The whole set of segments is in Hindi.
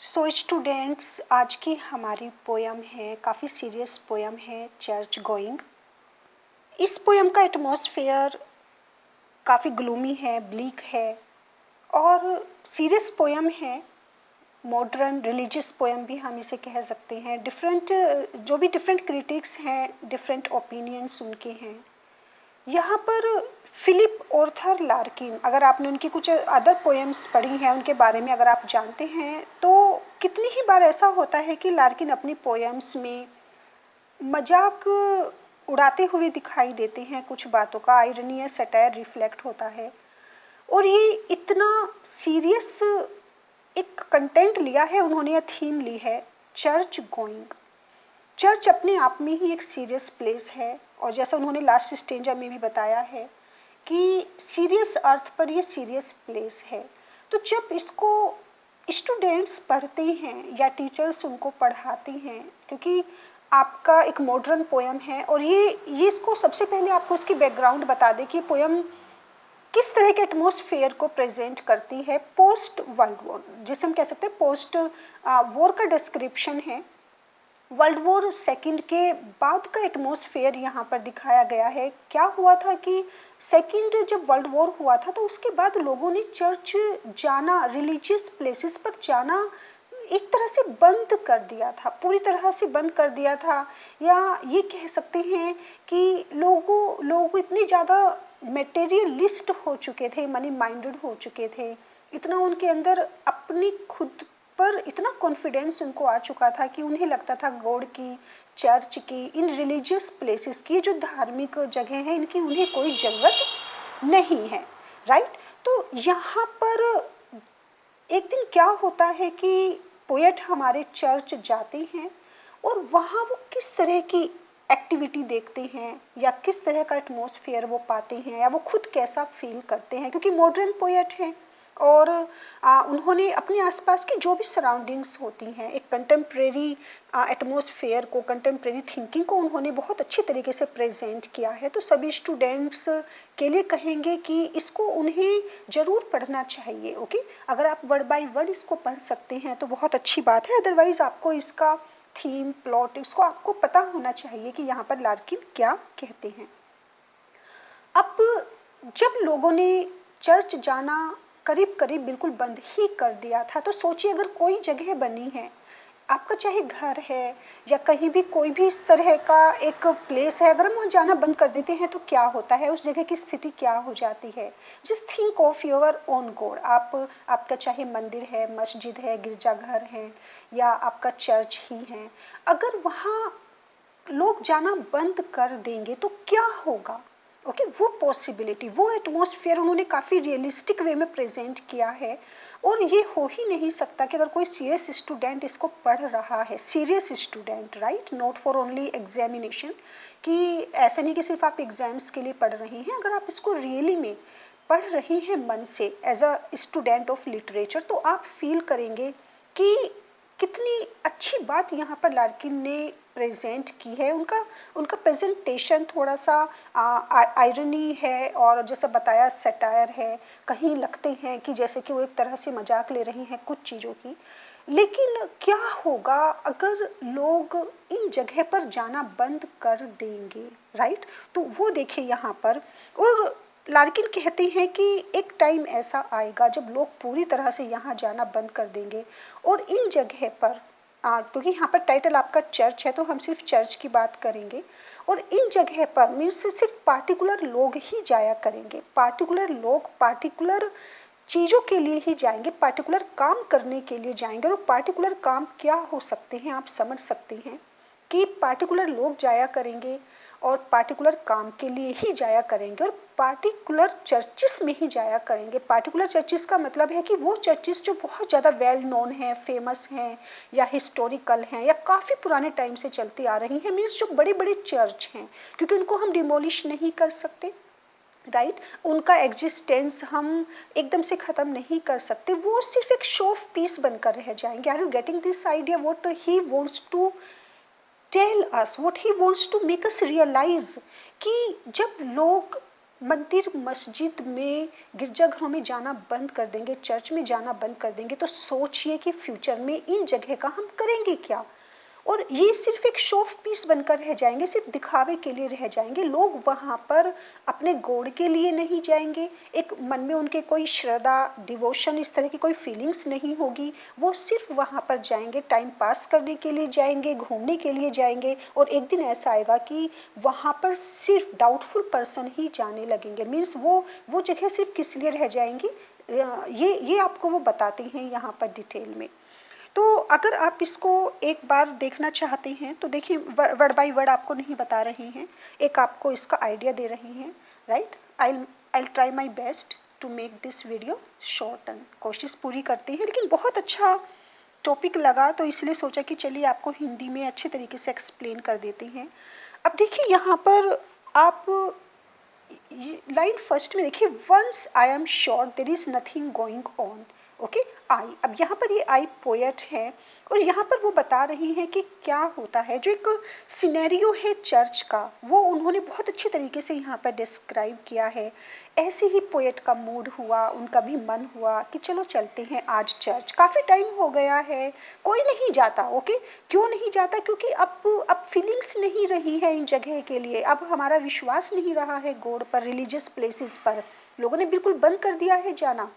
सो स्टूडेंट्स, आज की हमारी पोयम है, काफ़ी सीरियस पोयम है, चर्च गोइंग। इस पोयम का एटमॉस्फेयर काफ़ी ग्लूमी है, ब्लीक है और सीरियस पोयम है। मॉडर्न रिलीजियस पोयम भी हम इसे कह सकते हैं। डिफरेंट क्रिटिक्स हैं, डिफरेंट ओपिनियंस उनके हैं। यहाँ पर फिलिप ऑर्थर लार्किन, अगर आपने उनकी कुछ अदर पोएम्स पढ़ी हैं, उनके बारे में अगर आप जानते हैं, तो कितनी ही बार ऐसा होता है कि लार्किन अपनी पोएम्स में मजाक उड़ाते हुए दिखाई देते हैं। कुछ बातों का आयरनी या सटायर रिफ्लेक्ट होता है और ये इतना सीरियस एक कंटेंट लिया है उन्होंने, या थीम ली है, चर्च गोइंग। चर्च अपने आप में ही एक सीरियस प्लेस है और जैसा उन्होंने लास्ट स्टेंजा में भी बताया है कि सीरियस अर्थ पर ये सीरियस प्लेस है। तो जब इसको स्टूडेंट्स पढ़ते हैं या टीचर्स उनको पढ़ाते हैं, क्योंकि आपका एक मॉडर्न पोयम है और ये इसको सबसे पहले आपको इसकी बैकग्राउंड बता दें कि ये पोयम किस तरह के एटमॉस्फेयर को प्रेजेंट करती है। पोस्ट वर्ल्ड वॉर, जिसे हम कह सकते हैं पोस्ट वॉर का डिस्क्रिप्शन है। वर्ल्ड वॉर सेकंड के बाद का एटमॉस्फेयर यहाँ पर दिखाया गया है। क्या हुआ था कि सेकंड जब वर्ल्ड वॉर हुआ था तो उसके बाद लोगों ने चर्च जाना, रिलीजियस प्लेसेस पर जाना एक तरह से बंद कर दिया था, पूरी तरह से बंद कर दिया था। या ये कह सकते हैं कि लोग इतने ज़्यादा मेटेरियलिस्ट हो चुके थे, मनी माइंडेड हो चुके थे, इतना उनके अंदर अपनी खुद पर इतना कॉन्फिडेंस उनको आ चुका था कि उन्हें लगता था गॉड की, चर्च की, इन रिलीजियस प्लेसेस की, जो धार्मिक जगह हैं, इनकी उन्हें कोई ज़रूरत नहीं है। राइट। तो यहाँ पर एक दिन क्या होता है कि पोएट हमारे चर्च जाते हैं और वहाँ वो किस तरह की एक्टिविटी देखते हैं या किस तरह का एटमॉस्फेयर वो पाते हैं या वो खुद कैसा फील करते हैं, क्योंकि मॉडर्न पोएट हैं और उन्होंने अपने आसपास की जो भी सराउंडिंग्स होती हैं, एक कंटेम्प्रेरी एटमॉस्फेयर को, कंटेम्प्रेरी थिंकिंग को उन्होंने बहुत अच्छी तरीके से प्रेजेंट किया है। तो सभी स्टूडेंट्स के लिए कहेंगे कि इसको उन्हें ज़रूर पढ़ना चाहिए। ओके, अगर आप वर्ड बाय वर्ड इसको पढ़ सकते हैं तो बहुत अच्छी बात है, अदरवाइज़ आपको इसका थीम, प्लॉट, इसको आपको पता होना चाहिए कि यहाँ पर लार्किन क्या कहते हैं। अब जब लोगों ने चर्च जाना करीब करीब बिल्कुल बंद ही कर दिया था, तो सोचिए अगर कोई जगह बनी है, आपका चाहे घर है या कहीं भी कोई भी इस तरह का एक प्लेस है, अगर हम वहाँ जाना बंद कर देते हैं तो क्या होता है, उस जगह की स्थिति क्या हो जाती है। Just think of your own God. आपका चाहे मंदिर है, मस्जिद है, गिरजाघर है या आपका चर्च ही है, अगर वहाँ लोग जाना बंद कर देंगे तो क्या होगा। ओके, वो पॉसिबिलिटी, वो एटमॉस्फेयर उन्होंने काफ़ी रियलिस्टिक वे में प्रेजेंट किया है। और ये हो ही नहीं सकता कि अगर कोई सीरियस स्टूडेंट इसको पढ़ रहा है, serious student, right, not for only examination, कि ऐसे नहीं कि सिर्फ आप एग्जाम्स के लिए पढ़ रहे हैं, अगर आप इसको रियली में पढ़ रही हैं मन से as a student of literature, तो आप फील करेंगे कि कितनी अच्छी बात यहाँ पर लार्किन ने प्रेजेंट की है। उनका प्रेजेंटेशन थोड़ा सा आयरनी है और जैसा बताया सटायर है, कहीं लगते हैं कि जैसे कि वो एक तरह से मजाक ले रही हैं कुछ चीज़ों की। लेकिन क्या होगा अगर लोग इन जगह पर जाना बंद कर देंगे, राइट। तो वो देखिए यहाँ पर, और लार्किन कहते हैं कि एक टाइम ऐसा आएगा जब लोग पूरी तरह से यहाँ जाना बंद कर देंगे और इन जगह पर, क्योंकि यहाँ पर टाइटल आपका चर्च है तो हम सिर्फ चर्च की बात करेंगे, और इन जगह पर मीन्स सिर्फ पार्टिकुलर लोग ही जाया करेंगे, पार्टिकुलर लोग पार्टिकुलर चीज़ों के लिए ही जाएंगे, पार्टिकुलर काम करने के लिए जाएंगे। और पार्टिकुलर काम क्या हो सकते हैं आप समझ सकते हैं कि पार्टिकुलर लोग जाया करेंगे और पार्टिकुलर काम के लिए ही जाया करेंगे और पार्टिकुलर चर्चिस में ही जाया करेंगे। पार्टिकुलर चर्चिस का मतलब है कि वो चर्चिस जो बहुत ज़्यादा वेल नोन हैं, फेमस हैं या हिस्टोरिकल हैं या काफ़ी पुराने टाइम से चलती आ रही हैं, मीन्स जो बड़े बड़े चर्च हैं, क्योंकि उनको हम डिमोलिश नहीं कर सकते, राइट, उनका एग्जिस्टेंस हम एकदम से ख़त्म नहीं कर सकते, वो सिर्फ एक शो ऑफ पीस बनकर रह जाएंगे। Are you getting this idea what he wants to tell us, what he wants to make us realise कि जब लोग मंदिर मस्जिद में गिरजाघरों में जाना बंद कर देंगे, चर्च में जाना बंद कर देंगे, तो सोचिए कि फ्यूचर में इन जगह का हम करेंगे क्या। और ये सिर्फ एक शो ऑफ पीस बनकर रह जाएंगे, सिर्फ दिखावे के लिए रह जाएंगे। लोग वहाँ पर अपने गॉड के लिए नहीं जाएंगे, एक मन में उनके कोई श्रद्धा डिवोशन इस तरह की कोई फीलिंग्स नहीं होगी। वो सिर्फ वहाँ पर जाएंगे, टाइम पास करने के लिए जाएंगे, घूमने के लिए जाएंगे। और एक दिन ऐसा आएगा कि वहाँ पर सिर्फ डाउटफुल पर्सन ही जाने लगेंगे। मीन्स वो जगह सिर्फ किस लिए रह जाएंगी, ये आपको वो बताते हैं यहाँ पर डिटेल में। तो अगर आप इसको एक बार देखना चाहते हैं तो देखिए, वर्ड बाय वर्ड आपको नहीं बता रही हैं, एक आपको इसका आइडिया दे रही हैं, right. I try my best to make this video short and, कोशिश पूरी करती हैं, लेकिन बहुत अच्छा टॉपिक लगा तो इसलिए सोचा कि चलिए आपको हिंदी में अच्छे तरीके से एक्सप्लेन कर देती हैं। अब देखिए यहाँ पर आप लाइन फर्स्ट में देखिए, once I am sure there is nothing going on, okay. I, अब यहाँ पर ये आई पोएट है और यहाँ पर वो बता रही हैं कि क्या होता है, जो एक सिनेरियो है चर्च का, वो उन्होंने बहुत अच्छे तरीके से यहाँ पर डिस्क्राइब किया है। ऐसे ही पोएट का मूड हुआ, उनका भी मन हुआ कि चलो चलते हैं आज चर्च, काफ़ी टाइम हो गया है, कोई नहीं जाता, ओके। क्यों नहीं जाता, क्योंकि अब फीलिंग्स नहीं रही है इन जगह के लिए, अब हमारा विश्वास नहीं रहा है गॉड पर, रिलीजियस प्लेसेस पर लोगों ने बिल्कुल बंद कर दिया है जाना।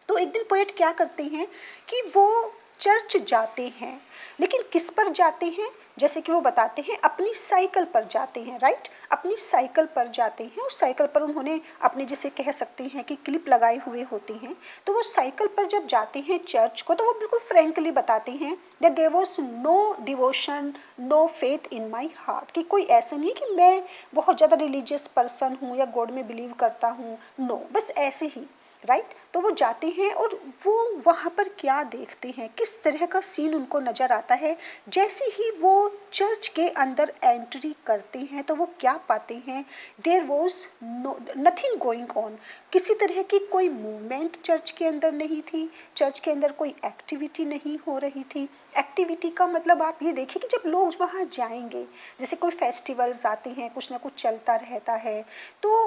तो एक दिन पोएट क्या करते हैं कि वो चर्च जाते हैं, लेकिन किस पर जाते हैं, जैसे कि वो बताते हैं अपनी साइकिल पर जाते हैं, राइट। अपनी साइकिल पर जाते हैं और साइकिल पर उन्होंने अपने, जैसे कह सकते हैं कि क्लिप लगाए हुए होती हैं। तो वो साइकिल पर जब जाते हैं चर्च को, तो वो बिल्कुल फ्रेंकली बताते हैं that there was no devotion no faith in my heart, कि कोई ऐसा नहीं कि मैं बहुत ज़्यादा रिलीजियस पर्सन हूँ या गॉड में बिलीव करता हूँ, नो, बस ऐसे ही, राइट। तो वो जाते हैं और वो वहाँ पर क्या देखते हैं, किस तरह का सीन उनको नज़र आता है। जैसे ही वो चर्च के अंदर एंट्री करते हैं तो वो क्या पाते हैं, there was no nothing going on, किसी तरह की कोई मूवमेंट चर्च के अंदर नहीं थी, चर्च के अंदर कोई एक्टिविटी नहीं हो रही थी। एक्टिविटी का मतलब आप ये देखिए कि जब लोग वहाँ जाएंगे, जैसे कोई फेस्टिवल्स आते हैं, कुछ ना कुछ चलता रहता है, तो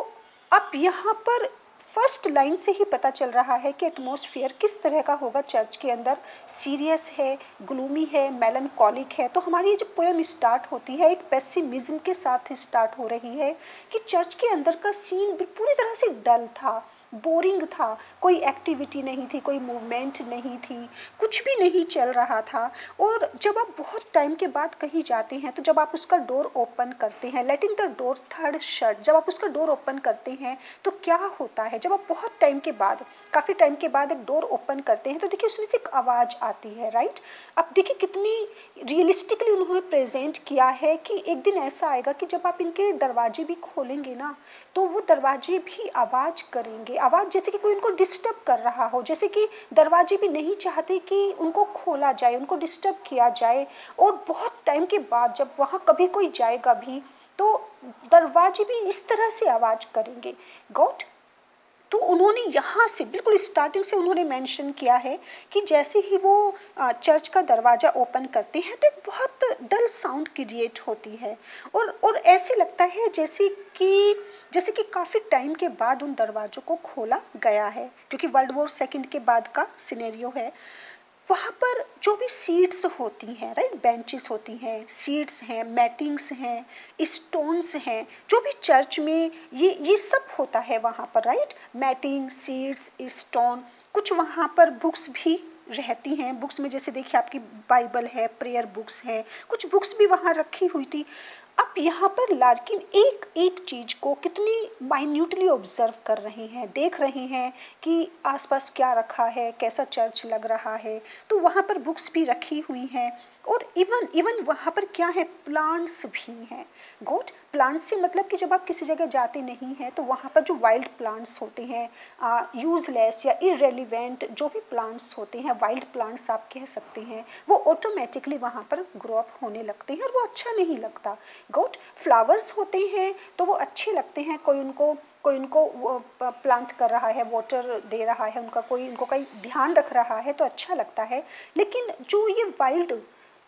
अब यहाँ पर फर्स्ट लाइन से ही पता चल रहा है कि एटमॉस्फेयर किस तरह का होगा चर्च के अंदर, सीरियस है, ग्लूमी है, मेलनकॉलिक है। तो हमारी ये जो पोएम स्टार्ट होती है एक पेसिमिज्म के साथ स्टार्ट हो रही है कि चर्च के अंदर का सीन पूरी तरह से डल था, बोरिंग था, कोई एक्टिविटी नहीं थी, कोई मूवमेंट नहीं थी, कुछ भी नहीं चल रहा था। और जब आप बहुत टाइम के बाद कहीं जाते हैं तो जब आप उसका डोर ओपन करते हैं, letting the door third shut, जब आप उसका डोर ओपन करते हैं तो क्या होता है, जब आप बहुत टाइम के बाद, काफ़ी टाइम के बाद एक डोर ओपन करते हैं तो देखिए उसमें से एक आवाज़ आती है, राइट। अब देखिए कितनी रियलिस्टिकली उन्होंने प्रेजेंट किया है कि एक दिन ऐसा आएगा कि जब आप इनके दरवाजे भी खोलेंगे ना, तो वो दरवाजे भी आवाज़ करेंगे, आवाज़ जैसे कि कोई उनको डिस्टर्ब कर रहा हो, जैसे कि दरवाजे भी नहीं चाहते कि उनको खोला जाए, उनको डिस्टर्ब किया जाए। और बहुत टाइम के बाद जब वहाँ कभी कोई जाएगा भी तो दरवाजे भी इस तरह से आवाज़ करेंगे, गॉट। तो उन्होंने यहाँ से बिल्कुल स्टार्टिंग से उन्होंने मेंशन किया है कि जैसे ही वो चर्च का दरवाज़ा ओपन करते हैं तो एक बहुत डल साउंड क्रिएट होती है और ऐसे लगता है जैसे कि काफ़ी टाइम के बाद उन दरवाज़ों को खोला गया है, क्योंकि वर्ल्ड वॉर सेकंड के बाद का सिनेरियो है। वहाँ पर जो भी सीट्स होती हैं, राइट, बेंचेस होती हैं, सीट्स हैं, मैटिंग्स हैं, स्टोन्स हैं, जो भी चर्च में ये सब होता है वहाँ पर, राइट। मैटिंग, सीट्स, स्टोन, कुछ वहाँ पर बुक्स भी रहती हैं। बुक्स में जैसे देखिए आपकी बाइबल है, प्रेयर बुक्स हैं, कुछ बुक्स भी वहाँ रखी हुई थी। अब यहाँ पर लार्किन एक एक चीज़ को कितनी माइन्यूटली ऑब्जर्व कर रहे हैं, देख रहे हैं कि आसपास क्या रखा है, कैसा चर्च लग रहा है। तो वहाँ पर बुक्स भी रखी हुई हैं और इवन वहाँ पर क्या है, प्लांट्स भी हैं। गोट, प्लांट्स से मतलब कि जब आप किसी जगह जाते नहीं हैं तो वहाँ पर जो वाइल्ड प्लांट्स होते हैं, यूजलेस या इरेलीवेंट जो भी प्लांट्स होते हैं, वाइल्ड प्लांट्स आप कह सकते हैं, वो ऑटोमेटिकली वहाँ पर ग्रो अप होने लगते हैं और वो अच्छा नहीं लगता। गोट, फ्लावर्स होते हैं तो वो अच्छे लगते हैं, कोई उनको प्लांट कर रहा है, वाटर दे रहा है, उनको कोई ध्यान रख रहा है तो अच्छा लगता है। लेकिन जो ये वाइल्ड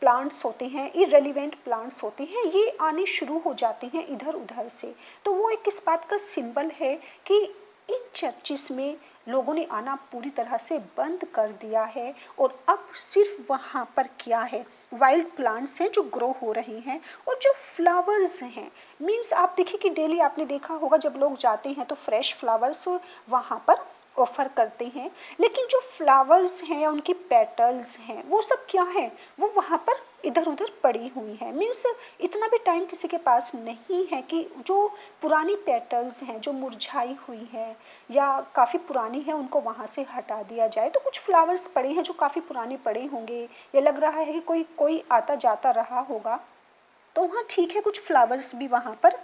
प्लांट्स होते हैं, इररिलेवेंट प्लांट्स होते हैं, ये आने शुरू हो जाते हैं इधर उधर से। तो वो एक इस बात का सिंबल है कि इन चर्चिस में लोगों ने आना पूरी तरह से बंद कर दिया है और अब सिर्फ वहाँ पर क्या है, वाइल्ड प्लांट्स हैं जो ग्रो हो रहे हैं और जो फ्लावर्स हैं। मीन्स आप देखिए कि डेली आपने देखा होगा जब लोग जाते हैं तो फ्रेश फ्लावर्स वहाँ पर ऑफर करते हैं, लेकिन जो फ्लावर्स हैं या उनकी पेटल्स हैं वो सब क्या है, वो वहाँ पर इधर उधर पड़ी हुई है। मीन्स इतना भी टाइम किसी के पास नहीं है कि जो पुरानी पेटल्स हैं जो मुरझाई हुई है या काफ़ी पुरानी है उनको वहाँ से हटा दिया जाए। तो कुछ फ्लावर्स पड़े हैं जो काफ़ी पुराने पड़े होंगे, ये लग रहा है कि कोई कोई आता जाता रहा होगा, तो हाँ ठीक है, कुछ फ्लावर्स भी वहाँ पर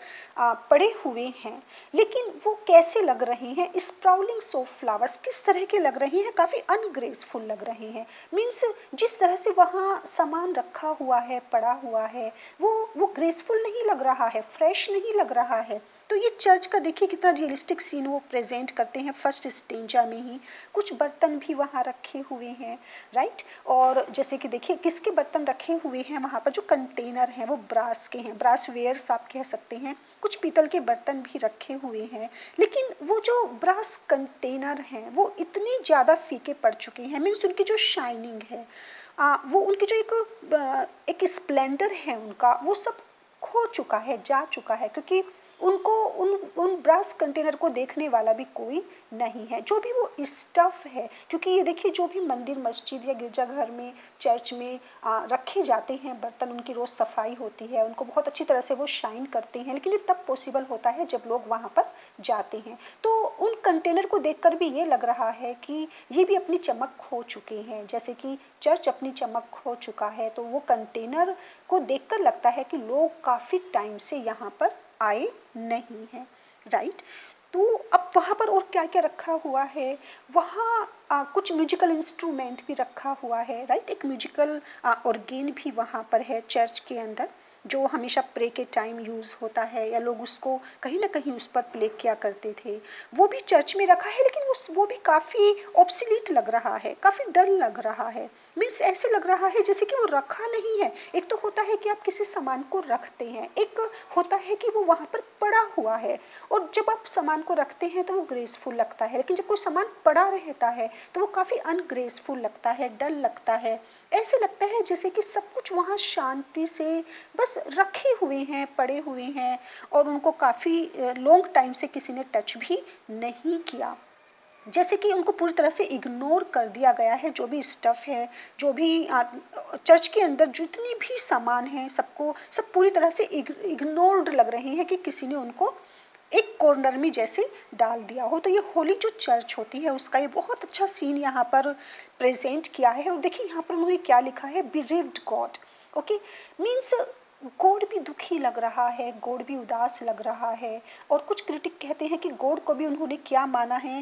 पड़े हुए हैं, लेकिन वो कैसे लग रहे हैं, स्प्राउलिंग्स ऑफ फ्लावर्स किस तरह के लग रहे हैं, काफ़ी अनग्रेसफुल लग रहे हैं। मीन्स जिस तरह से वहाँ सामान रखा हुआ है, पड़ा हुआ है, वो ग्रेसफुल नहीं लग रहा है, फ्रेश नहीं लग रहा है। तो ये चर्च का देखिए कितना रियलिस्टिक सीन वो प्रेजेंट करते हैं फर्स्ट स्टेंजा में ही। कुछ बर्तन भी वहाँ रखे हुए हैं, राइट। और जैसे कि देखिए किसके बर्तन रखे हुए हैं वहाँ पर, जो कंटेनर हैं वो ब्रास के हैं, ब्रास वेयर्स आप कह सकते हैं। कुछ पीतल के बर्तन भी रखे हुए हैं, लेकिन वो जो ब्रास कंटेनर हैं वो इतने ज़्यादा फीके पड़ चुके हैं। मीन्स उनकी जो शाइनिंग है, वो उनकी जो एक स्प्लेंडर है उनका, वो सब खो चुका है, जा चुका है, क्योंकि उनको उन ब्रास कंटेनर को देखने वाला भी कोई नहीं है। जो भी वो स्टफ़ है, क्योंकि ये देखिए जो भी मंदिर मस्जिद या गिरजाघर में चर्च में रखे जाते हैं बर्तन, उनकी रोज़ सफाई होती है, उनको बहुत अच्छी तरह से वो शाइन करते हैं, लेकिन ये तब पॉसिबल होता है जब लोग वहाँ पर जाते हैं। तो उन कंटेनर को देखकर भी ये लग रहा है कि ये भी अपनी चमक खो चुके हैं, जैसे कि चर्च अपनी चमक खो चुका है। तो वो कंटेनर को देखकर लगता है कि लोग काफ़ी टाइम से यहाँ पर आए नहीं हैं, राइट। तो अब वहाँ पर और क्या क्या रखा हुआ है, वहाँ कुछ म्यूजिकल इंस्ट्रूमेंट भी रखा हुआ है, राइट। एक म्यूजिकल ऑर्गेन भी वहाँ पर है चर्च के अंदर, जो हमेशा प्रे के टाइम यूज़ होता है, या लोग उसको कहीं ना कहीं उस पर प्ले किया करते थे, वो भी चर्च में रखा है, लेकिन वो भी काफ़ी ऑब्सोलीट लग रहा है, काफ़ी डल लग रहा है। मीन्स ऐसे लग रहा है जैसे कि वो रखा नहीं है। एक तो होता है कि आप किसी सामान को रखते हैं, एक होता है कि वो वहाँ पर पड़ा हुआ है, और जब आप सामान को रखते हैं तो वो ग्रेसफुल लगता है, लेकिन जब कोई सामान पड़ा रहता है तो वो काफ़ी अनग्रेसफुल लगता है, डल लगता है। ऐसे लगता है जैसे कि सब कुछ वहाँ शांति से बस रखे हुए हैं, पड़े हुए हैं, और उनको काफ़ी लॉन्ग टाइम से किसी ने टच भी नहीं किया, जैसे कि उनको पूरी तरह से इग्नोर कर दिया गया है। जो भी स्टफ़ है, जो भी चर्च के अंदर जितनी भी सामान है, सब पूरी तरह से इग्नोर्ड लग रहे हैं, कि किसी ने उनको एक कॉर्नर में जैसे डाल दिया हो। तो ये होली जो चर्च होती है उसका ये बहुत अच्छा सीन यहाँ पर प्रेजेंट किया है। और देखिए यहाँ पर उन्होंने क्या लिखा है, बिरीव्ड गॉड। ओके, मीन्स गॉड भी दुखी लग रहा है, गॉड भी उदास लग रहा है। और कुछ क्रिटिक कहते हैं कि गॉड को भी उन्होंने क्या माना है,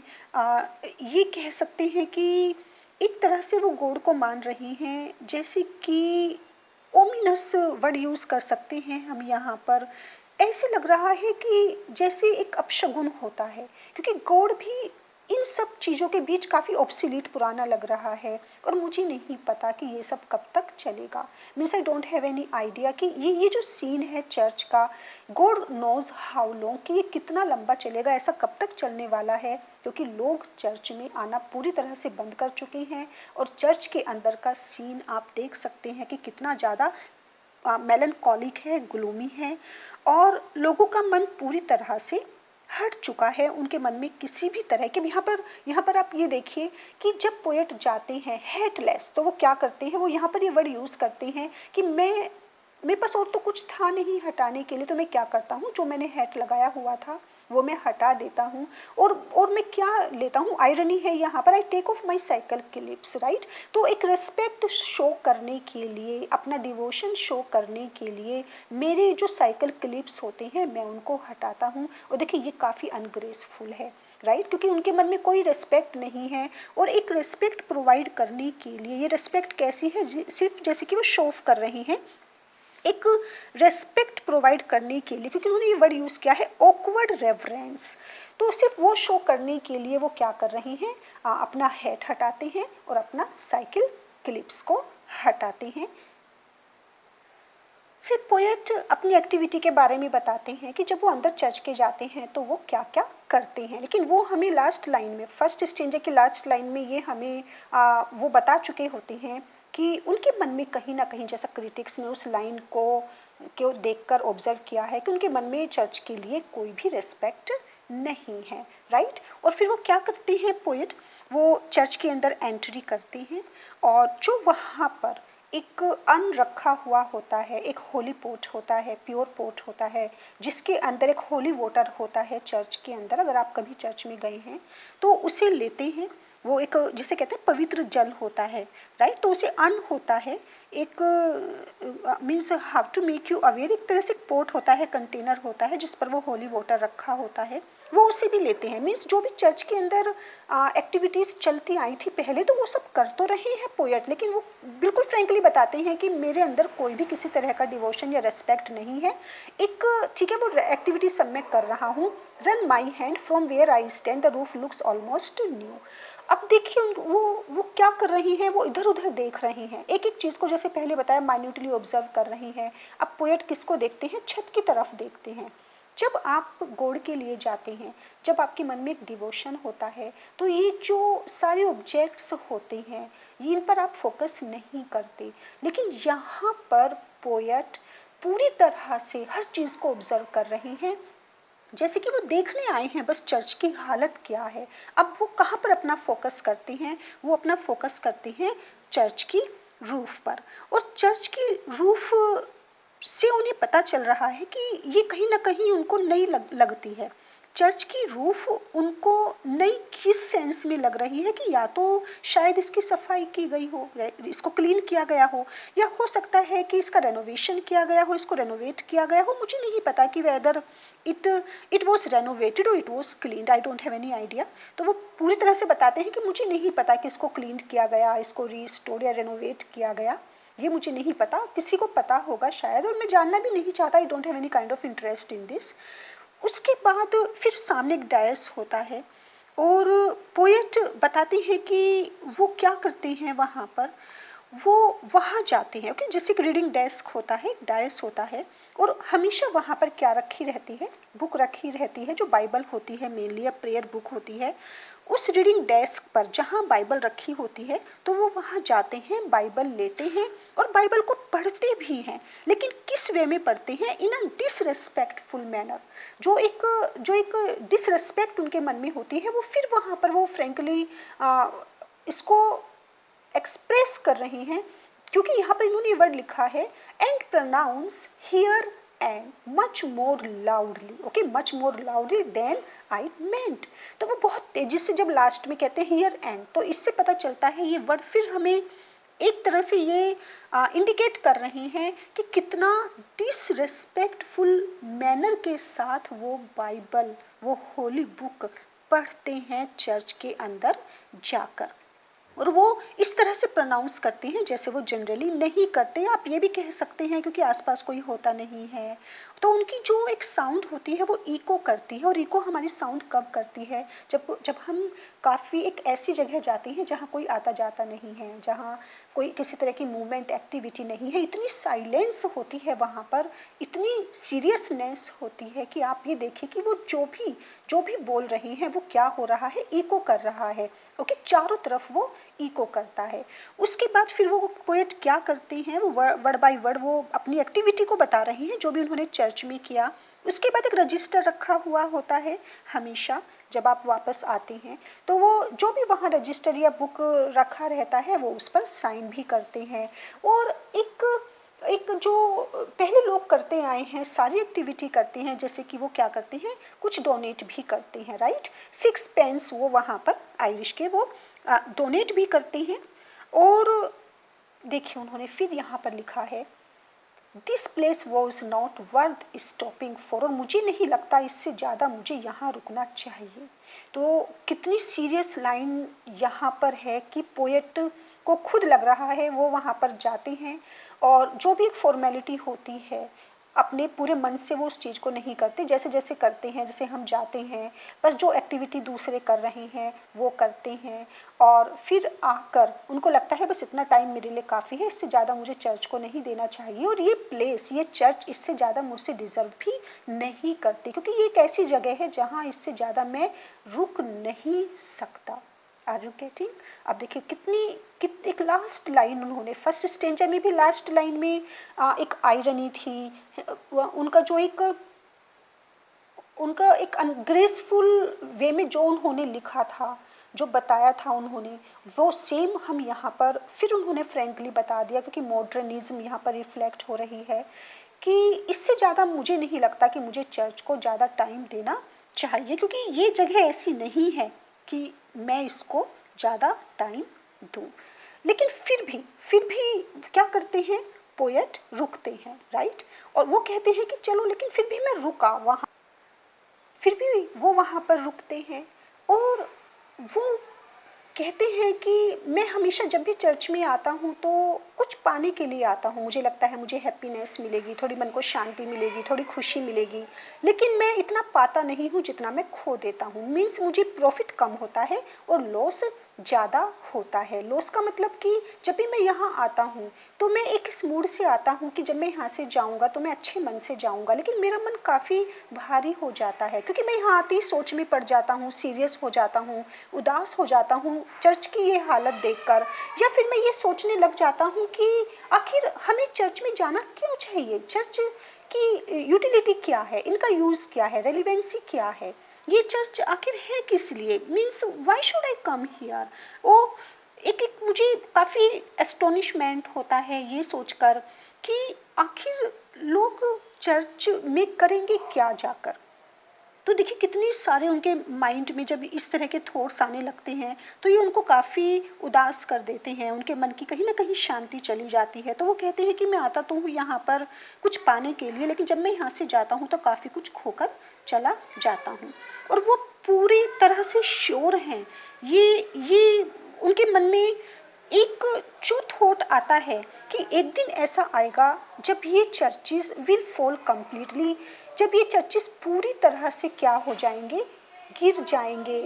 ये कह सकते हैं कि एक तरह से वो गॉड को मान रही हैं, जैसे कि ओमिनस वर्ड यूज़ कर सकते हैं हम यहाँ पर। ऐसे लग रहा है कि जैसे एक अपशगुन होता है, क्योंकि गॉड भी इन सब चीज़ों के बीच काफ़ी ऑब्सोलीट पुराना लग रहा है। और मुझे नहीं पता कि ये सब कब तक चलेगा। Means I don't have any idea कि ये जो सीन है चर्च का, गॉड नोज हाउ लॉन्ग, कि ये कितना लंबा चलेगा, ऐसा कब तक चलने वाला है, क्योंकि लोग चर्च में आना पूरी तरह से बंद कर चुके हैं। और चर्च के अंदर का सीन आप देख सकते हैं कि कितना ज़्यादा मेलनकॉलिक है, ग्लूमी है, और लोगों का मन पूरी तरह से हट चुका है। उनके मन में किसी भी तरह के, यहाँ पर आप ये देखिए कि जब पोएट जाते हैं हेटलेस, तो वो क्या करते हैं, वो यहाँ पर ये वर्ड यूज़ करते हैं कि मेरे पास और तो कुछ था नहीं हटाने के लिए, तो मैं क्या करता हूँ, जो मैंने हैट लगाया हुआ था वो मैं हटा देता हूँ। और मैं क्या लेता हूँ, आयरनी है यहाँ पर, I take off my cycle clips, right. तो एक रिस्पेक्ट शो करने के लिए, अपना डिवोशन शो करने के लिए मेरे जो साइकिल क्लिप्स होते हैं मैं उनको हटाता हूँ। और देखिए ये काफ़ी अनग्रेसफुल है, राइट, क्योंकि उनके मन में कोई रिस्पेक्ट नहीं है। और एक रिस्पेक्ट प्रोवाइड करने के लिए, ये रिस्पेक्ट कैसी है, सिर्फ जैसे कि वो शो ऑफ कर रहे हैं, एक रेस्पेक्ट प्रोवाइड करने के लिए, क्योंकि उन्होंने ये वर्ड यूज़ किया है ऑकवर्ड रेवरेंस। तो सिर्फ वो शो करने के लिए वो क्या कर रहे हैं, अपना हेड हटाते हैं और अपना साइकिल क्लिप्स को हटाते हैं। फिर पोएट अपनी एक्टिविटी के बारे में बताते हैं कि जब वो अंदर चर्च के जाते हैं तो वो क्या क्या करते हैं, लेकिन वो हमें लास्ट लाइन में, फर्स्ट स्टेंजा की लास्ट लाइन में ये हमें वो बता चुके होते हैं कि उनके मन में कहीं ना कहीं, जैसा क्रिटिक्स ने उस लाइन को देखकर ऑब्जर्व किया है, कि उनके मन में चर्च के लिए कोई भी रिस्पेक्ट नहीं है, राइट। और फिर वो क्या करते हैं पोएट, वो चर्च के अंदर एंट्री करते हैं और जो वहाँ पर एक अन रखा हुआ होता है, एक होली पोट होता है, प्योर पोट होता है, जिसके अंदर एक होली वाटर होता है चर्च के अंदर। अगर आप कभी चर्च में गए हैं तो उसे लेते हैं, वो एक जिसे कहते हैं पवित्र जल होता है, राइट। तो उसे अन होता है, एक means how to make you aware, एक तरह से पोट होता है, कंटेनर होता है जिस पर वो होली वाटर रखा होता है, वो उसे भी लेते हैं। मीन्स जो भी चर्च के अंदर एक्टिविटीज़ चलती आई थी पहले, तो वो सब कर तो रहे हैं पोएट, लेकिन वो बिल्कुल फ्रेंकली बताते हैं कि मेरे अंदर कोई भी किसी तरह का डिवोशन या रेस्पेक्ट नहीं है। एक ठीक है, वो एक्टिविटी सब मैं कर रहा हूँ, run my hand from where I stand the roof looks almost new. अब देखिए वो क्या कर रही हैं, वो इधर उधर देख रही हैं, एक एक चीज़ को, जैसे पहले बताया, माइन्यूटली ऑब्जर्व कर रही हैं। अब पोएट किसको देखते हैं, छत की तरफ देखते हैं। जब आप गॉड के लिए जाते हैं, जब आपके मन में एक डिवोशन होता है, तो ये जो सारे ऑब्जेक्ट्स होते हैं इन पर आप फोकस नहीं करते, लेकिन यहाँ पर पोएट पूरी तरह से हर चीज़ को ऑब्जर्व कर रहे हैं, जैसे कि वो देखने आए हैं बस चर्च की हालत क्या है। अब वो कहाँ पर अपना फोकस करते हैं, वो अपना फोकस करते हैं चर्च की रूफ पर। और चर्च की रूफ से उन्हें पता चल रहा है कि ये कहीं ना कहीं उनको नई लगती है। चर्च की रूफ उनको नई किस सेंस में लग रही है, कि या तो शायद इसकी सफाई की गई हो, इसको क्लीन किया गया हो, या हो सकता है कि इसका रेनोवेशन किया गया हो, इसको रेनोवेट किया गया हो। मुझे नहीं पता कि वेदर इट वॉज रेनोवेटेड और it was cleaned, I don't have any idea. तो वो पूरी तरह से बताते हैं कि मुझे नहीं पता कि इसको क्लीन किया गया, इसको रिस्टोर या रेनोवेट किया गया, ये मुझे नहीं पता, किसी को पता होगा शायद, और मैं जानना भी नहीं चाहता, I don't have any kind of interest in this. उसके बाद फिर सामने एक डायस होता है और पोएट बताते हैं कि वो क्या करते हैं वहाँ पर, वो वहाँ जाते हैं, ओके। जैसे एक रीडिंग डेस्क होता है, एक डायस होता है, और हमेशा वहाँ पर क्या रखी रहती है, बुक रखी रहती है, जो बाइबल होती है, मेनली प्रेयर बुक होती है। उस रीडिंग डेस्क पर जहाँ बाइबल रखी होती है, तो वो वहाँ जाते हैं, बाइबल लेते हैं और बाइबल को पढ़ते भी हैं, लेकिन किस वे में पढ़ते हैं, इन अ डिसरेस्पेक्टफुल मैनर। जो एक डिसरेस्पेक्ट उनके मन में होती है, वो फिर वहाँ पर वो फ्रेंकली इसको एक्सप्रेस कर रही हैं, क्योंकि यहाँ पर इन्होंने वर्ड लिखा है and pronounce here and much more loudly, okay, much more loudly than I meant. तो वो बहुत तेजी से जब लास्ट में कहते हैं हियर एंड, तो इससे पता चलता है ये वर्ड फिर हमें एक तरह से ये इंडिकेट कर रहे हैं कि कितना डिसरेस्पेक्टफुल मैनर के साथ वो बाइबल, वो होली बुक पढ़ते हैं चर्च के अंदर जाकर, और वो इस तरह से प्रोनाउंस करते हैं जैसे वो जनरली नहीं करते। आप ये भी कह सकते हैं क्योंकि आसपास कोई होता नहीं है, तो उनकी जो एक साउंड होती है वो इको करती है। और इको हमारी साउंड कब करती है, जब हम काफ़ी एक ऐसी जगह जाते हैं जहाँ कोई आता जाता नहीं है, जहाँ कोई किसी तरह की मूवमेंट एक्टिविटी नहीं है, इतनी साइलेंस होती है वहाँ पर, इतनी सीरियसनेस होती है कि आप ये देखिए कि वो जो भी बोल रही हैं वो क्या हो रहा है, इको कर रहा है, ओके, चारों तरफ वो इको करता है। उसके बाद फिर वो पोएट क्या करते हैं, वो वर्ड बाय वर्ड वो अपनी एक्टिविटी को बता रही हैं जो भी उन्होंने चर्च में किया। उसके बाद एक रजिस्टर रखा हुआ होता है, हमेशा जब आप वापस आते हैं तो वो जो भी वहाँ रजिस्टर या बुक रखा रहता है वो उस पर साइन भी करते हैं। और एक एक जो पहले लोग करते आए हैं, सारी एक्टिविटी करते हैं, जैसे कि वो क्या करते हैं, कुछ डोनेट भी करते हैं, राइट। 6 पेंस वो वहाँ पर आयरिश के वो डोनेट भी करते हैं। और देखिए उन्होंने फिर यहाँ पर लिखा है this place was not worth stopping for, और मुझे नहीं लगता इससे ज़्यादा मुझे यहाँ रुकना चाहिए। तो कितनी सीरियस लाइन यहाँ पर है कि पोएट को खुद लग रहा है, वो वहाँ पर जाते हैं और जो भी एक फॉर्मेलिटी होती है अपने पूरे मन से वो उस चीज़ को नहीं करते, जैसे जैसे करते हैं, जैसे हम जाते हैं बस जो एक्टिविटी दूसरे कर रहे हैं वो करते हैं, और फिर आकर उनको लगता है बस इतना टाइम मेरे लिए काफ़ी है, इससे ज़्यादा मुझे चर्च को नहीं देना चाहिए, और ये प्लेस, ये चर्च इससे ज़्यादा मुझसे डिज़र्व भी नहीं करती, क्योंकि ये एक ऐसी जगह है जहाँ इससे ज़्यादा मैं रुक नहीं सकता। Are you getting? अब देखिए एक लास्ट लाइन उन्होंने, फर्स्ट स्टेंजा में भी लास्ट लाइन में एक आयरनी थी, उनका एक अनग्रेसफुल वे में जो उन्होंने लिखा था, जो बताया था उन्होंने, वो सेम हम यहाँ पर फिर उन्होंने फ्रैंकली बता दिया, क्योंकि मॉडर्निज्म यहाँ पर रिफ्लेक्ट हो रही है कि इससे ज़्यादा मुझे नहीं लगता कि मुझे चर्च को ज़्यादा टाइम देना चाहिए, क्योंकि ये जगह ऐसी नहीं है कि मैं इसको ज़्यादा टाइम दूँ। लेकिन फिर भी क्या करते हैं पोएट, रुकते हैं, राइट, और वो कहते हैं कि चलो, लेकिन फिर भी मैं रुका वहाँ, फिर भी वो वहाँ पर रुकते हैं, और वो कहते हैं कि मैं हमेशा जब भी चर्च में आता हूँ तो कुछ पाने के लिए आता हूँ, मुझे लगता है मुझे हैप्पीनेस मिलेगी, थोड़ी मन को शांति मिलेगी, थोड़ी खुशी मिलेगी, लेकिन मैं इतना पाता नहीं हूँ जितना मैं खो देता हूँ। मीन्स मुझे प्रॉफिट कम होता है और लॉस ज़्यादा होता है। लॉस का मतलब कि जब भी मैं यहाँ आता हूँ तो मैं एक इस मूड से आता हूँ कि जब मैं यहाँ से जाऊँगा तो मैं अच्छे मन से जाऊँगा, लेकिन मेरा मन काफ़ी भारी हो जाता है, क्योंकि मैं यहाँ आती सोच में पड़ जाता हूँ, सीरियस हो जाता हूँ, उदास हो जाता हूँ चर्च की ये हालत देखकर, या फिर मैं ये सोचने लग जाता हूँ कि आखिर हमें चर्च में जाना क्यों चाहिए, चर्च की यूटिलिटी क्या है, इनका यूज़ क्या है, रेलिवेंसी क्या है, ये चर्च आखिर है किस लिए, means why should I come here. वो एक मुझे काफ़ी एस्टोनिशमेंट होता है ये सोचकर कि आखिर लोग चर्च में करेंगे क्या जाकर। तो देखिए कितने सारे उनके माइंड में जब इस तरह के थॉट्स आने लगते हैं तो ये उनको काफ़ी उदास कर देते हैं, उनके मन की कहीं ना कहीं शांति चली जाती है। तो वो कहते हैं कि मैं आता तो हूँ यहाँ पर कुछ पाने के लिए, लेकिन जब मैं यहाँ से जाता हूँ तो काफ़ी कुछ खोकर चला जाता हूँ। और वो पूरी तरह से श्योर हैं, ये उनके मन में एक जो थॉट आता है कि एक दिन ऐसा आएगा जब ये चर्चेस विल फॉल कम्प्लीटली, जब ये चर्चेस पूरी तरह से क्या हो जाएंगे, गिर जाएंगे,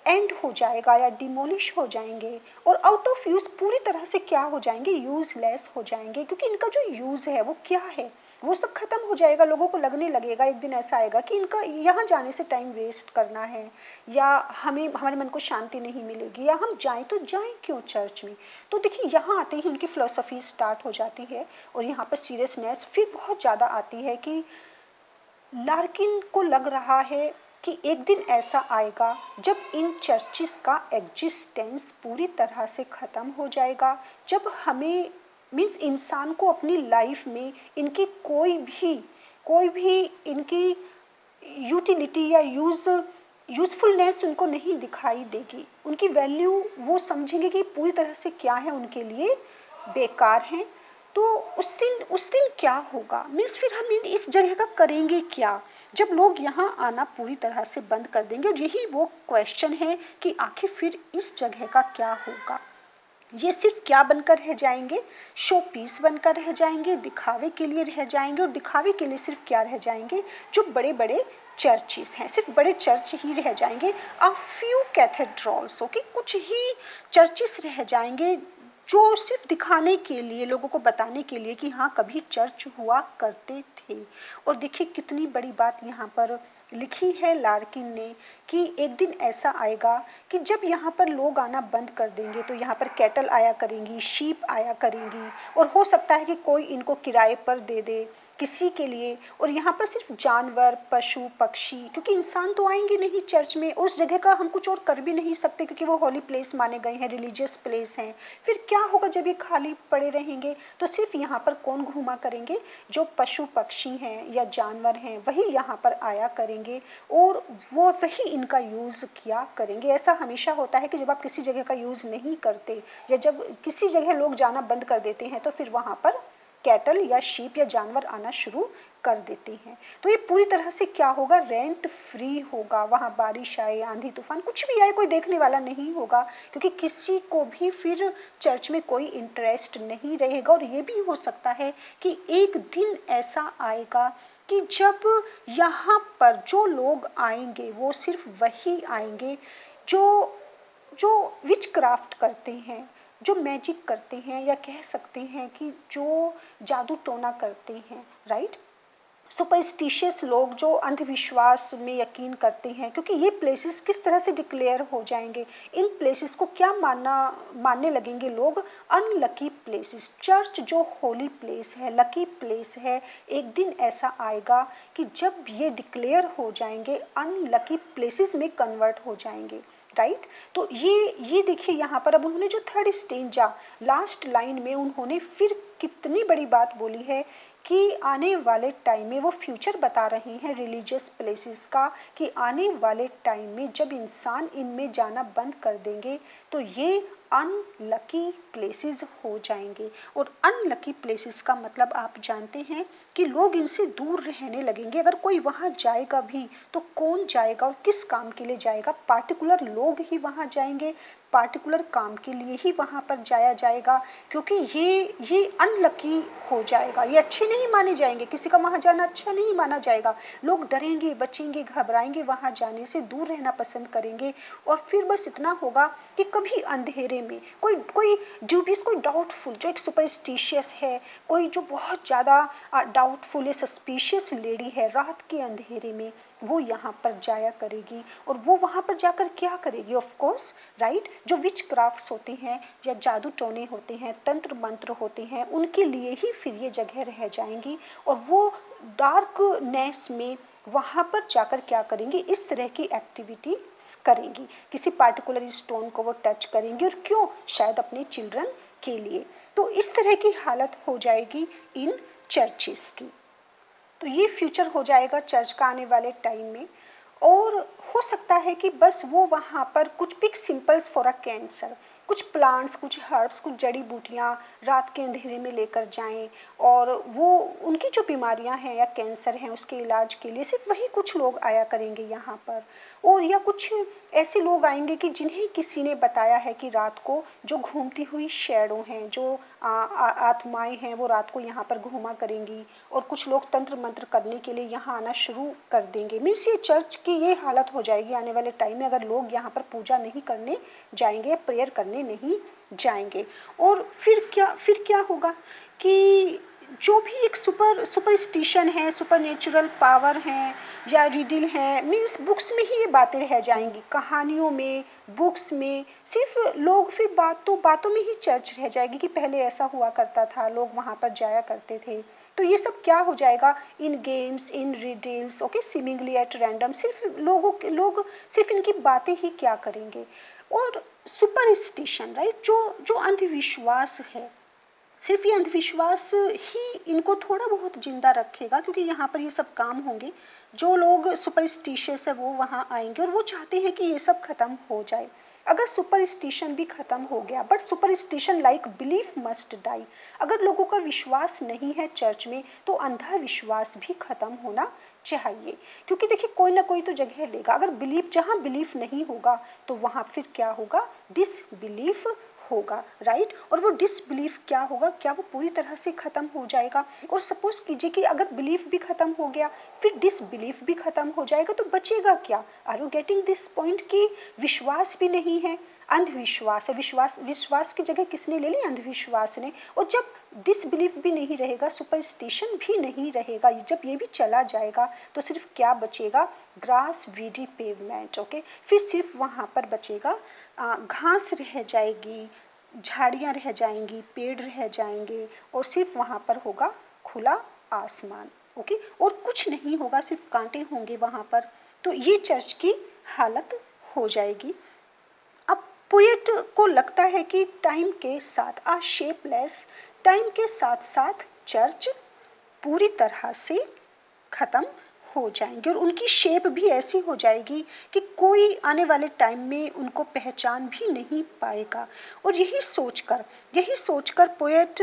एंड हो जाएगा या डिमोलिश हो जाएंगे, और आउट ऑफ यूज़ पूरी तरह से क्या हो जाएंगे, यूज़लेस हो जाएंगे, क्योंकि इनका जो यूज़ है वो क्या है वो सब खत्म हो जाएगा। लोगों को लगने लगेगा एक दिन ऐसा आएगा कि इनका यहाँ जाने से टाइम वेस्ट करना है, या हमें हमारे मन को शांति नहीं मिलेगी, या हम जाएं तो जाएं क्यों चर्च में। तो देखिए यहाँ आते ही उनकी फ़िलोसफी स्टार्ट हो जाती है, और यहाँ पर सीरियसनेस फिर बहुत ज़्यादा आती है कि लार्किन को लग रहा है कि एक दिन ऐसा आएगा जब इन चर्चिस का एग्जिस्टेंस पूरी तरह से ख़त्म हो जाएगा, जब हमें मीन्स इंसान को अपनी लाइफ में इनकी कोई भी इनकी यूटिलिटी या यूज़फुलनेस उनको नहीं दिखाई देगी, उनकी वैल्यू वो समझेंगे कि पूरी तरह से क्या है उनके लिए बेकार हैं। तो उस दिन क्या होगा, मीन्स फिर हम इस जगह का करेंगे क्या जब लोग यहाँ आना पूरी तरह से बंद कर देंगे। और यही वो क्वेश्चन है कि आखिर फिर इस जगह का क्या होगा। ये सिर्फ क्या बनकर रह जाएंगे, शो पीस बनकर रह जाएंगे, दिखावे के लिए रह जाएंगे, और दिखावे के लिए सिर्फ क्या रह जाएंगे, जो बड़े बड़े चर्चिस हैं सिर्फ बड़े चर्च ही रह जाएंगे, अ फ्यू कैथेड्रल्स, ओके, कुछ ही चर्चिस रह जाएंगे जो सिर्फ दिखाने के लिए, लोगों को बताने के लिए कि हाँ कभी चर्च हुआ करते थे। और देखिए कितनी बड़ी बात यहाँ पर लिखी है लार्किन ने कि एक दिन ऐसा आएगा कि जब यहाँ पर लोग आना बंद कर देंगे तो यहाँ पर कैटल आया करेंगी, शीप आया करेंगी, और हो सकता है कि कोई इनको किराए पर दे दे किसी के लिए, और यहाँ पर सिर्फ जानवर, पशु, पक्षी, क्योंकि इंसान तो आएंगे नहीं चर्च में, और उस जगह का हम कुछ और कर भी नहीं सकते क्योंकि वो होली प्लेस माने गए हैं, रिलीजियस प्लेस हैं। फिर क्या होगा जब ये खाली पड़े रहेंगे, तो सिर्फ यहाँ पर कौन घूमा करेंगे, जो पशु पक्षी हैं या जानवर हैं वही यहाँ पर आया करेंगे, और वो वही इनका यूज़ किया करेंगे। ऐसा हमेशा होता है कि जब आप किसी जगह का यूज़ नहीं करते या जब किसी जगह लोग जाना बंद कर देते हैं तो फिर वहाँ पर कैटल या शीप या जानवर आना शुरू कर देते हैं। तो ये पूरी तरह से क्या होगा, रेंट फ्री होगा। वहाँ बारिश आए, आंधी तूफान कुछ भी आए, कोई देखने वाला नहीं होगा, क्योंकि किसी को भी फिर चर्च में कोई इंटरेस्ट नहीं रहेगा। और ये भी हो सकता है कि एक दिन ऐसा आएगा कि जब यहाँ पर जो लोग आएंगे वो सिर्फ वही आएंगे जो जो विच क्राफ्ट करते हैं, जो मैजिक करते हैं, या कह सकते हैं कि जो जादू टोना करते हैं, राइट। सुपरस्टिशियस लोग जो अंधविश्वास में यकीन करते हैं, क्योंकि ये प्लेसेस किस तरह से डिक्लेयर हो जाएंगे, इन प्लेसेस को क्या मानने लगेंगे लोग, अनलकी प्लेसेस। चर्च जो होली प्लेस है, लकी प्लेस है, एक दिन ऐसा आएगा कि जब ये डिक्लेयर हो जाएंगे, अनलकी प्लेसेस में कन्वर्ट हो जाएंगे, राइट। तो ये देखिए यहाँ पर अब उन्होंने जो थर्ड स्टेंजा लास्ट लाइन में उन्होंने फिर कितनी बड़ी बात बोली है कि आने वाले टाइम में, वो फ्यूचर बता रही हैं रिलीजियस प्लेसेस का, कि आने वाले टाइम में जब इंसान इनमें जाना बंद कर देंगे तो ये अनलकी प्लेसेस हो जाएंगे। और अनलकी प्लेसेस का मतलब आप जानते हैं कि लोग इनसे दूर रहने लगेंगे। अगर कोई वहाँ जाएगा भी तो कौन जाएगा और किस काम के लिए जाएगा, पार्टिकुलर लोग ही वहाँ जाएंगे, पार्टिकुलर काम के लिए ही वहाँ पर जाया जाएगा, क्योंकि ये अनलकी हो जाएगा, ये अच्छे नहीं माने जाएंगे, किसी का वहाँ जाना अच्छा नहीं माना जाएगा। लोग डरेंगे, बचेंगे, घबराएंगे, वहाँ जाने से दूर रहना पसंद करेंगे। और फिर बस इतना होगा कि कभी अंधेरे में कोई ड्यूबियस, कोई डाउटफुल, जो एक सुपरस्टिशियस है, कोई जो बहुत ज़्यादा डाउटफुल या सस्पिशियस लेडी है, रात के अंधेरे में वो यहाँ पर जाया करेगी। और वो वहाँ पर जाकर क्या करेगी, ऑफ कोर्स, राइट, जो विच क्राफ्ट्स होते हैं या जादू टोने होते हैं, तंत्र मंत्र होते हैं, उनके लिए ही फिर ये जगह रह जाएंगी। और वो डार्कनेस में वहाँ पर जाकर क्या करेंगी, इस तरह की एक्टिविटी करेंगी, किसी पार्टिकुलर स्टोन को वो टच करेंगी, और क्यों, शायद अपने चिल्ड्रन के लिए। तो इस तरह की हालत हो जाएगी इन चर्चेस की। तो ये फ्यूचर हो जाएगा चर्च का आने वाले टाइम में। और हो सकता है कि बस वो वहाँ पर कुछ pick simples for a cancer, कुछ प्लांट्स, कुछ हर्ब्स, कुछ जड़ी बूटियाँ रात के अंधेरे में लेकर जाएं, और वो उनकी जो बीमारियां हैं या कैंसर हैं उसके इलाज के लिए सिर्फ वही कुछ लोग आया करेंगे यहाँ पर। और या कुछ ऐसे लोग आएंगे कि जिन्हें किसी ने बताया है कि रात को जो घूमती हुई शैडो हैं, जो आत्माएं हैं, वो रात को यहाँ पर घूमा करेंगी, और कुछ लोग तंत्र मंत्र करने के लिए यहाँ आना शुरू कर देंगे। मीन्स ये चर्च की ये हालत हो जाएगी आने वाले टाइम में, अगर लोग यहाँ पर पूजा नहीं करने जाएंगे, प्रेयर करने नहीं जाएंगे। और फिर क्या होगा कि जो भी एक सुपरस्टिशन है, सुपर नेचुरल पावर है या रिडिल है, मीन्स बुक्स में ही ये बातें रह जाएंगी, कहानियों में, बुक्स में, सिर्फ लोग फिर बातों में ही चर्च रह जाएगी कि पहले ऐसा हुआ करता था, लोग वहाँ पर जाया करते थे। तो ये सब क्या हो जाएगा, in games, in riddles, okay, seemingly at random, सिर्फ लोग सिर्फ इनकी बातें ही क्या करेंगे। और सुपरस्टिशन, राइट, जो अंधविश्वास है, सिर्फ ये अंधविश्वास ही इनको थोड़ा बहुत जिंदा रखेगा, क्योंकि यहाँ पर ये सब काम होंगे। जो लोग सुपरस्टिशियस है वो वहाँ आएंगे और वो चाहते हैं कि ये सब खत्म हो जाए। अगर सुपरस्टिशन भी खत्म हो गया, but superstition like belief must die. अगर लोगों का विश्वास नहीं है चर्च में तो अंधा विश्वास भी खत्म होना चाहिए, क्योंकि देखिए कोई ना कोई तो जगह लेगा। अगर बिलीफ, जहाँ बिलीफ नहीं होगा तो वहाँ फिर क्या होगा, डिसबिलीफ होगा, राइट। और वो डिसबिलीफ क्या होगा, क्या वो पूरी तरह से खत्म हो जाएगा। और सपोज कीजिए कि अगर बिलीफ भी खत्म हो गया, फिर डिसबिलीफ भी खत्म हो जाएगा, तो बचेगा क्या। Are you getting this point कि विश्वास भी नहीं है, अंधविश्वास है। विश्वास की जगह किसने ले ली, अंधविश्वास ने। और जब डिसबिलीफ भी नहीं रहेगा, सुपरस्टिशन भी नहीं रहेगा, जब ये भी चला जाएगा तो सिर्फ क्या बचेगा, ग्रास वीडी पेवमेंट, ओके। फिर सिर्फ वहाँ पर बचेगा घास रह जाएगी, झाड़ियाँ रह जाएंगी, पेड़ रह जाएंगे, और सिर्फ वहाँ पर होगा खुला आसमान, ओके। और कुछ नहीं होगा, सिर्फ कांटे होंगे वहाँ पर। तो ये चर्च की हालत हो जाएगी। अब पोएट को लगता है कि टाइम के साथ शेपलेस, टाइम के साथ साथ चर्च पूरी तरह से खत्म हो जाएंगे, और उनकी शेप भी ऐसी हो जाएगी कि कोई आने वाले टाइम में उनको पहचान भी नहीं पाएगा। और यही सोचकर पोएट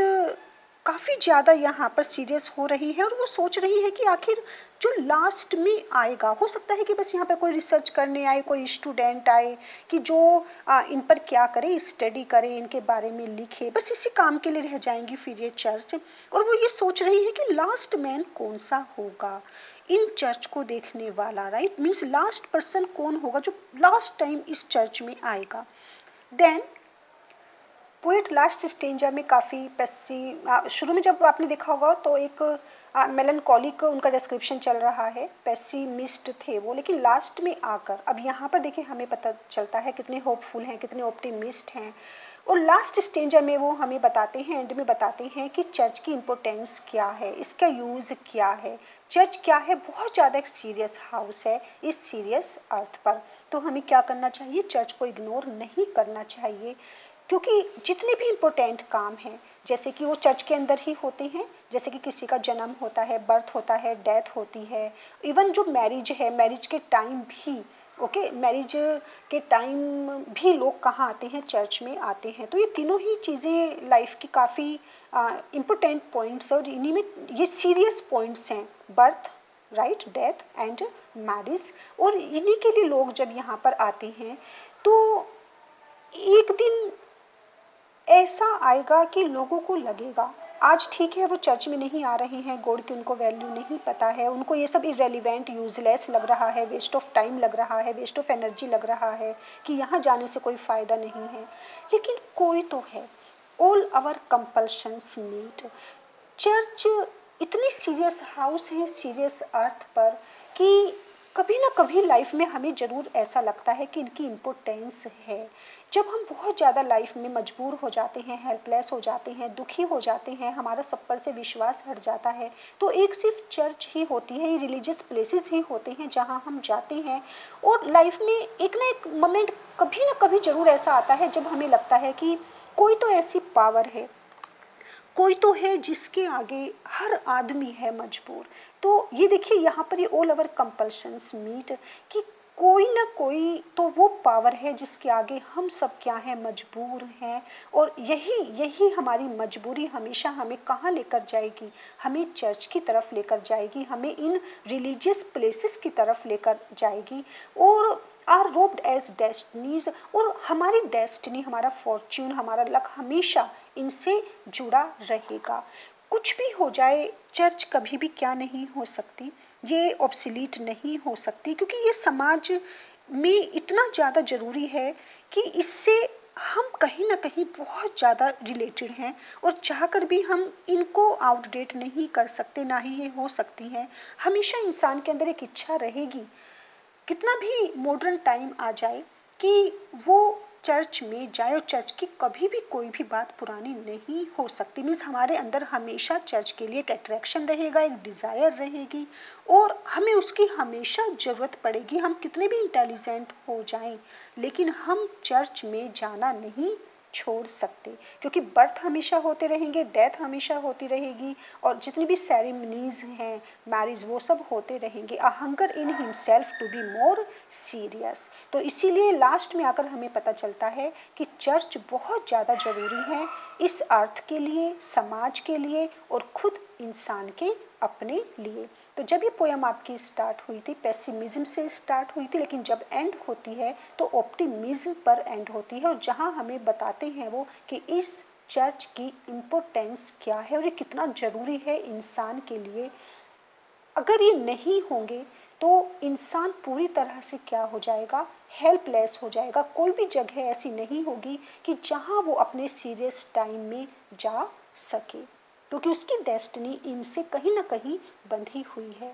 काफ़ी ज़्यादा यहाँ पर सीरियस हो रही है और वो सोच रही है कि आखिर जो लास्ट में आएगा, हो सकता है कि बस यहाँ पर कोई रिसर्च करने आए, कोई स्टूडेंट आए कि जो इन पर क्या करे, स्टडी करे, इनके बारे में लिखे, बस इसी काम के लिए रह जाएंगी फिर ये चर्च। और वो ये सोच रही है कि लास्ट मैन कौन सा होगा इन चर्च को देखने वाला, राइट, मीन्स लास्ट पर्सन कौन होगा जो लास्ट टाइम इस चर्च में आएगा। देन पोएट लास्ट स्टेंजा में काफ़ी शुरू में जब आपने देखा होगा तो एक मेलनकॉलिक उनका डिस्क्रिप्शन चल रहा है, पेसिमिस्ट थे वो, लेकिन लास्ट में आकर अब यहाँ पर देखिए हमें पता चलता है कितने होपफुल हैं, कितने ऑप्टिमिस्ट हैं। और लास्ट स्टेंजा में वो हमें बताते हैं, एंड में बताते हैं कि चर्च की इम्पोर्टेंस क्या है, इसका यूज़ क्या है, चर्च क्या है। बहुत ज़्यादा एक सीरियस हाउस है इस सीरियस अर्थ पर। तो हमें क्या करना चाहिए, चर्च को इग्नोर नहीं करना चाहिए, क्योंकि जितने भी इम्पोर्टेंट काम हैं जैसे कि वो चर्च के अंदर ही होते हैं, जैसे कि किसी का जन्म होता है, बर्थ होता है, डेथ होती है, इवन जो मैरिज है, मैरिज के टाइम भी, ओके, मैरिज के टाइम भी लोग कहाँ आते हैं, चर्च में आते हैं। तो ये तीनों ही चीज़ें लाइफ की काफ़ी इम्पोर्टेंट पॉइंट्स और इन्हीं में ये सीरियस पॉइंट्स हैं, birth, right, death and marriage. और इन्हीं के लिए लोग जब यहाँ पर आते हैं तो एक दिन ऐसा आएगा कि लोगों को लगेगा, आज ठीक है वो चर्च में नहीं आ रहे हैं, गॉड की उनको वैल्यू नहीं पता है, उनको ये सब इरेलीवेंट, यूजलेस लग रहा है, वेस्ट ऑफ टाइम लग रहा है, वेस्ट ऑफ एनर्जी लग रहा है कि यहाँ जाने से कोई फ़ायदा नहीं है। लेकिन कोई तो है, all our compulsions meet. Church इतनी सीरियस हाउस है सीरियस अर्थ पर कि कभी ना कभी लाइफ में हमें ज़रूर ऐसा लगता है कि इनकी इम्पोर्टेंस है। जब हम बहुत ज़्यादा लाइफ में मजबूर हो जाते हैं, हेल्पलेस हो जाते हैं, दुखी हो जाते हैं, हमारा सब पर से विश्वास हट जाता है, तो एक सिर्फ चर्च ही होती है, रिलीजियस प्लेसेस ही होते हैं जहाँ हम जाते हैं। और लाइफ में एक ना एक मोमेंट कभी ना कभी ज़रूर ऐसा आता है जब हमें लगता है कि कोई तो ऐसी पावर है, कोई तो है जिसके आगे हर आदमी है मजबूर। तो ये देखिए यहाँ पर ये ऑल ओवर कंपल्शंस मीट कि कोई ना कोई तो वो पावर है जिसके आगे हम सब क्या हैं, मजबूर हैं। और यही यही हमारी मजबूरी हमेशा हमें कहाँ लेकर जाएगी, हमें चर्च की तरफ लेकर जाएगी, हमें इन रिलीजियस प्लेसेस की तरफ लेकर जाएगी। और आर रोब्ड एज डेस्टनीज, और हमारी डेस्टिनी, हमारा फॉर्च्यून, हमारा लक हमेशा इनसे जुड़ा रहेगा। कुछ भी हो जाए, चर्च कभी भी क्या नहीं हो सकती, ये ऑब्सलीट नहीं हो सकती, क्योंकि ये समाज में इतना ज़्यादा ज़रूरी है कि इससे हम कहीं ना कहीं बहुत ज़्यादा रिलेटेड हैं। और चाहकर भी हम इनको आउटडेट नहीं कर सकते, ना ही ये हो सकती हैं। हमेशा इंसान के अंदर एक इच्छा रहेगी, कितना भी मॉडर्न टाइम आ जाए, कि वो चर्च में जाए और चर्च की कभी भी कोई भी बात पुरानी नहीं हो सकती। मीन्स हमारे अंदर हमेशा चर्च के लिए एक अट्रैक्शन रहेगा, एक डिज़ायर रहेगी, और हमें उसकी हमेशा ज़रूरत पड़ेगी। हम कितने भी इंटेलिजेंट हो जाएं, लेकिन हम चर्च में जाना नहीं छोड़ सकते, क्योंकि बर्थ हमेशा होते रहेंगे, डेथ हमेशा होती रहेगी, और जितनी भी सेरेमनीज हैं, मैरिज, वो सब होते रहेंगे। A hunger in himself to be more serious. तो इसीलिए लास्ट में आकर हमें पता चलता है कि चर्च बहुत ज़्यादा ज़रूरी है इस अर्थ के लिए, समाज के लिए, और खुद इंसान के अपने लिए। तो जब ये पोयम आपकी स्टार्ट हुई थी, पेसिमिज्म से स्टार्ट हुई थी, लेकिन जब एंड होती है तो ऑप्टिमिज्म पर एंड होती है, और जहाँ हमें बताते हैं वो कि इस चर्च की इम्पोर्टेंस क्या है और ये कितना ज़रूरी है इंसान के लिए। अगर ये नहीं होंगे तो इंसान पूरी तरह से क्या हो जाएगा, हेल्पलेस हो जाएगा। कोई भी जगह ऐसी नहीं होगी कि जहाँ वो अपने सीरियस टाइम में जा सके, क्योंकि उसकी डेस्टिनी इनसे कहीं ना कहीं बंधी हुई है।